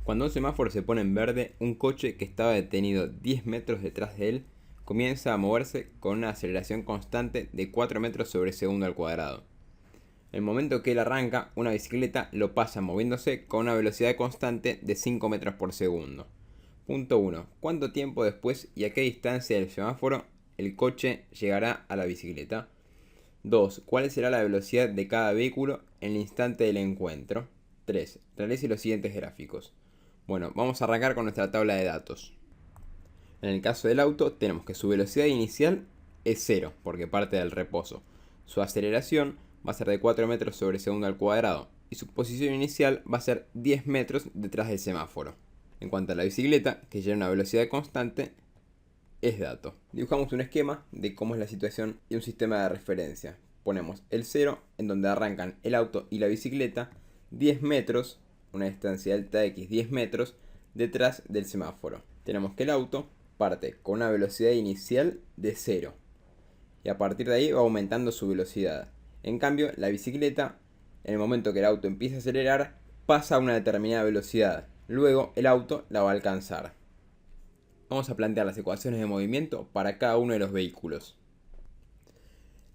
Cuando un semáforo se pone en verde, un coche que estaba detenido 10 metros detrás de él comienza a moverse con una aceleración constante de 4 metros sobre segundo al cuadrado. En el momento que él arranca, una bicicleta lo pasa moviéndose con una velocidad constante de 5 metros por segundo. Punto 1. ¿Cuánto tiempo después y a qué distancia del semáforo el coche llegará a la bicicleta? 2. ¿Cuál será la velocidad de cada vehículo en el instante del encuentro? 3. Realice los siguientes gráficos. Bueno, vamos a arrancar con nuestra tabla de datos. En el caso del auto, tenemos que su velocidad inicial es 0, porque parte del reposo. Su aceleración va a ser de 4 metros sobre segundo al cuadrado, y su posición inicial va a ser 10 metros detrás del semáforo. En cuanto a la bicicleta, que lleva una velocidad constante, es dato. Dibujamos un esquema de cómo es la situación y un sistema de referencia. Ponemos el 0, en donde arrancan el auto y la bicicleta, 10 metros, una distancia delta x 10 metros, detrás del semáforo. Tenemos que el auto parte con una velocidad inicial de 0, y a partir de ahí va aumentando su velocidad. En cambio, la bicicleta, en el momento que el auto empieza a acelerar, pasa a una determinada velocidad. Luego el auto la va a alcanzar. Vamos a plantear las ecuaciones de movimiento para cada uno de los vehículos.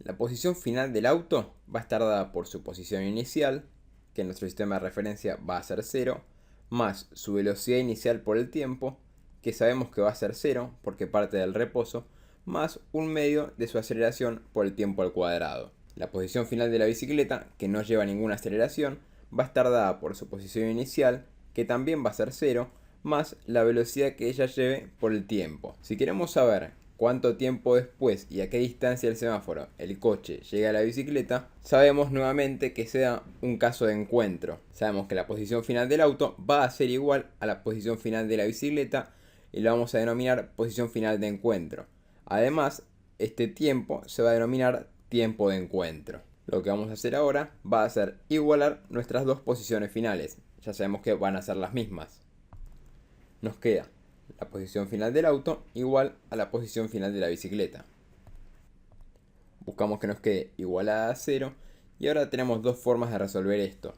La posición final del auto va a estar dada por su posición inicial, que en nuestro sistema de referencia va a ser 0, más su velocidad inicial por el tiempo, que sabemos que va a ser 0 porque parte del reposo, más un medio de su aceleración por el tiempo al cuadrado. La posición final de la bicicleta, que no lleva ninguna aceleración, va a estar dada por su posición inicial, que también va a ser 0, más la velocidad que ella lleve por el tiempo. Si queremos saber cuánto tiempo después y a qué distancia del semáforo el coche llega a la bicicleta, sabemos nuevamente que sea un caso de encuentro. Sabemos que la posición final del auto va a ser igual a la posición final de la bicicleta y lo vamos a denominar posición final de encuentro. Además, este tiempo se va a denominar tiempo de encuentro. Lo que vamos a hacer ahora va a ser igualar nuestras dos posiciones finales. Ya sabemos que van a ser las mismas. Nos queda la posición final del auto igual a la posición final de la bicicleta. Buscamos que nos quede igualada a 0 y ahora tenemos dos formas de resolver esto.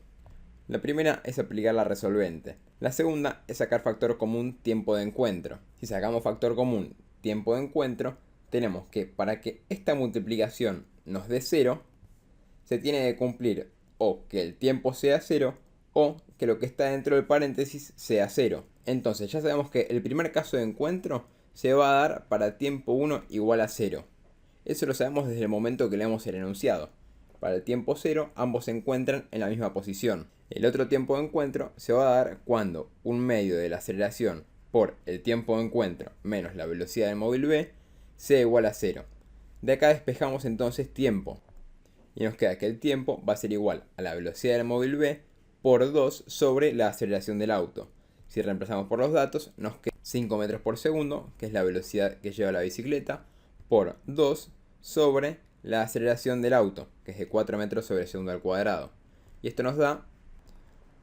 La primera es aplicar la resolvente. La segunda es sacar factor común tiempo de encuentro. Si sacamos factor común tiempo de encuentro, tenemos que para que esta multiplicación nos dé 0, se tiene que cumplir o que el tiempo sea 0 o que lo que está dentro del paréntesis sea 0. Entonces ya sabemos que el primer caso de encuentro se va a dar para tiempo 1 igual a 0. Eso lo sabemos desde el momento que leemos el enunciado. Para el tiempo 0 ambos se encuentran en la misma posición. El otro tiempo de encuentro se va a dar cuando un medio de la aceleración por el tiempo de encuentro menos la velocidad del móvil b sea igual a 0. De acá despejamos entonces tiempo. Y nos queda que el tiempo va a ser igual a la velocidad del móvil b por 2 sobre la aceleración del auto. Si reemplazamos por los datos, nos queda 5 metros por segundo, que es la velocidad que lleva la bicicleta, por 2 sobre la aceleración del auto, que es de 4 metros sobre segundo al cuadrado. Y esto nos da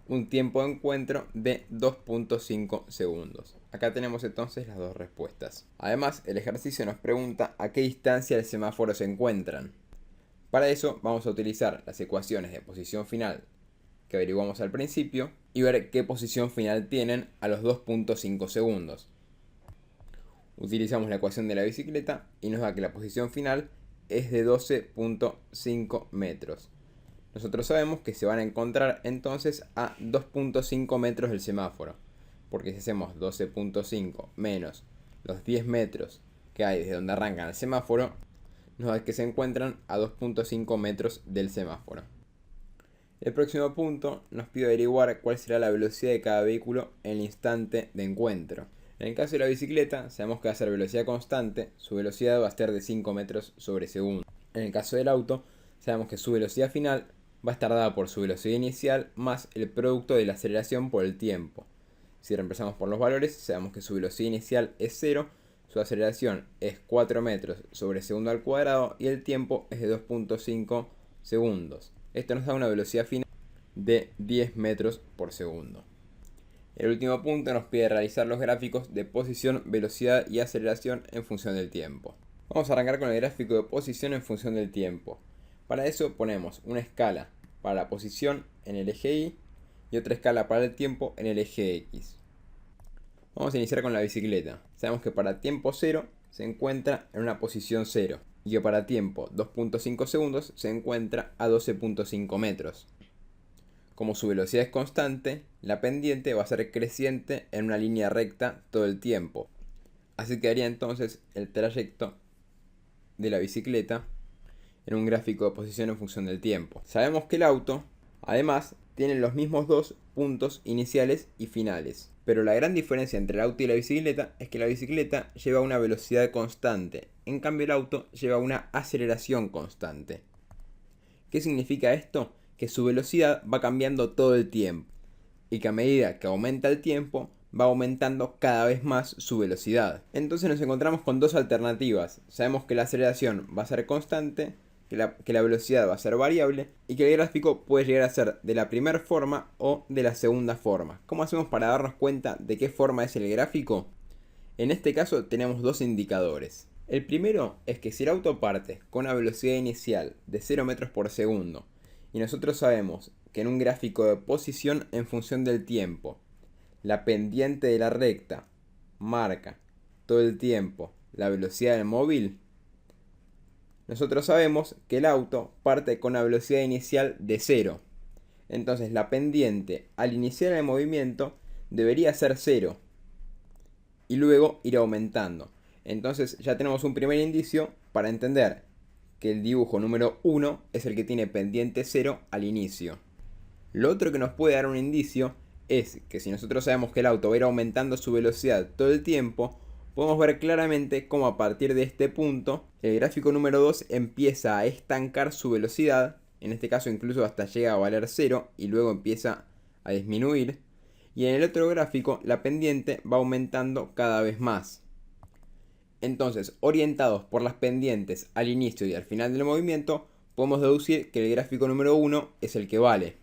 un tiempo de encuentro de 2.5 segundos. Acá tenemos entonces las dos respuestas. Además, el ejercicio nos pregunta a qué distancia del semáforo se encuentran. Para eso vamos a utilizar las ecuaciones de posición final que averiguamos al principio y ver qué posición final tienen a los 2.5 segundos. Utilizamos la ecuación de la bicicleta y nos da que la posición final es de 12.5 metros. Nosotros sabemos que se van a encontrar entonces a 2.5 metros del semáforo, porque si hacemos 12.5 menos los 10 metros que hay desde donde arrancan el semáforo, nos da que se encuentran a 2.5 metros del semáforo. El próximo punto nos pide averiguar cuál será la velocidad de cada vehículo en el instante de encuentro. En el caso de la bicicleta, sabemos que va a ser velocidad constante, su velocidad va a ser de 5 metros sobre segundo. En el caso del auto, sabemos que su velocidad final va a estar dada por su velocidad inicial más el producto de la aceleración por el tiempo. Si reemplazamos por los valores, sabemos que su velocidad inicial es 0, su aceleración es 4 metros sobre segundo al cuadrado y el tiempo es de 2.5 segundos. Esto nos da una velocidad final de 10 metros por segundo. El último punto nos pide realizar los gráficos de posición, velocidad y aceleración en función del tiempo. Vamos a arrancar con el gráfico de posición en función del tiempo. Para eso ponemos una escala para la posición en el eje Y y otra escala para el tiempo en el eje X. Vamos a iniciar con la bicicleta. Sabemos que para tiempo 0 se encuentra en una posición 0 y que para tiempo 2.5 segundos se encuentra a 12.5 metros. Como su velocidad es constante, la pendiente va a ser creciente en una línea recta todo el tiempo. Así quedaría entonces el trayecto de la bicicleta en un gráfico de posición en función del tiempo. Sabemos que el auto, además, tiene los mismos dos puntos iniciales y finales. Pero la gran diferencia entre el auto y la bicicleta es que la bicicleta lleva una velocidad constante. En cambio el auto lleva una aceleración constante. ¿Qué significa esto? Que su velocidad va cambiando todo el tiempo. Y que a medida que aumenta el tiempo, va aumentando cada vez más su velocidad. Entonces nos encontramos con dos alternativas. Sabemos que la aceleración va a ser constante, que la velocidad va a ser variable y que el gráfico puede llegar a ser de la primera forma o de la segunda forma. ¿Cómo hacemos para darnos cuenta de qué forma es el gráfico? En este caso tenemos dos indicadores. El primero es que si el auto parte con una velocidad inicial de 0 metros por segundo y nosotros sabemos que en un gráfico de posición en función del tiempo, la pendiente de la recta marca todo el tiempo la velocidad del móvil, nosotros sabemos que el auto parte con una velocidad inicial de 0. Entonces la pendiente al iniciar el movimiento debería ser 0 y luego ir aumentando. Entonces ya tenemos un primer indicio para entender que el dibujo número 1 es el que tiene pendiente 0 al inicio. Lo otro que nos puede dar un indicio es que si nosotros sabemos que el auto va a ir aumentando su velocidad todo el tiempo, podemos ver claramente cómo a partir de este punto el gráfico número 2 empieza a estancar su velocidad, en este caso incluso hasta llega a valer 0 y luego empieza a disminuir, y en el otro gráfico la pendiente va aumentando cada vez más. Entonces, orientados por las pendientes al inicio y al final del movimiento, podemos deducir que el gráfico número 1 es el que vale.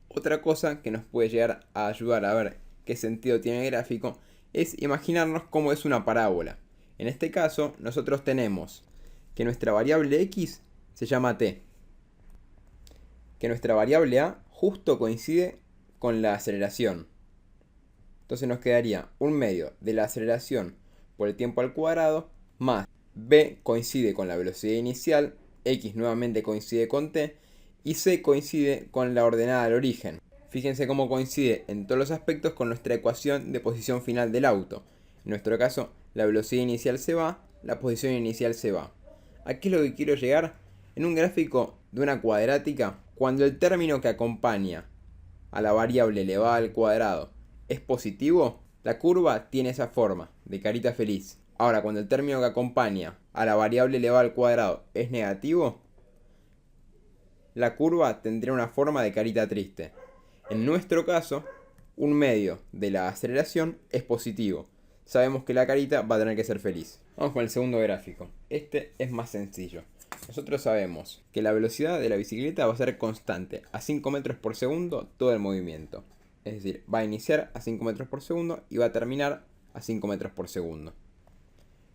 Otra cosa que nos puede llegar a ayudar a ver qué sentido tiene el gráfico es imaginarnos cómo es una parábola. En este caso, nosotros tenemos que nuestra variable x se llama t, que nuestra variable a justo coincide con la aceleración. Entonces nos quedaría un medio de la aceleración por el tiempo al cuadrado más b coincide con la velocidad inicial, x nuevamente coincide con t y c coincide con la ordenada del origen. Fíjense cómo coincide en todos los aspectos con nuestra ecuación de posición final del auto. En nuestro caso, la velocidad inicial se va, la posición inicial se va. ¿A qué es lo que quiero llegar? En un gráfico de una cuadrática, cuando el término que acompaña a la variable elevada al cuadrado es positivo, la curva tiene esa forma, de carita feliz. Ahora, cuando el término que acompaña a la variable elevada al cuadrado es negativo, la curva tendría una forma de carita triste. En nuestro caso, un medio de la aceleración es positivo. Sabemos que la carita va a tener que ser feliz. Vamos con el segundo gráfico. Este es más sencillo. Nosotros sabemos que la velocidad de la bicicleta va a ser constante, a 5 metros por segundo todo el movimiento. Es decir, va a iniciar a 5 metros por segundo y va a terminar a 5 metros por segundo.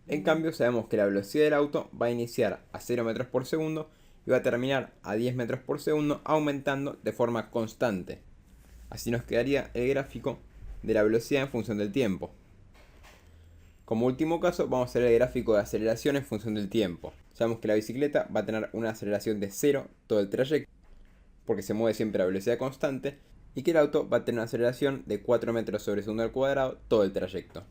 En cambio, sabemos que la velocidad del auto va a iniciar a 0 metros por segundo y va a terminar a 10 metros por segundo, aumentando de forma constante. Así nos quedaría el gráfico de la velocidad en función del tiempo. Como último caso, vamos a hacer el gráfico de aceleración en función del tiempo. Sabemos que la bicicleta va a tener una aceleración de 0 todo el trayecto, porque se mueve siempre a velocidad constante, y que el auto va a tener una aceleración de 4 metros sobre segundo al cuadrado todo el trayecto.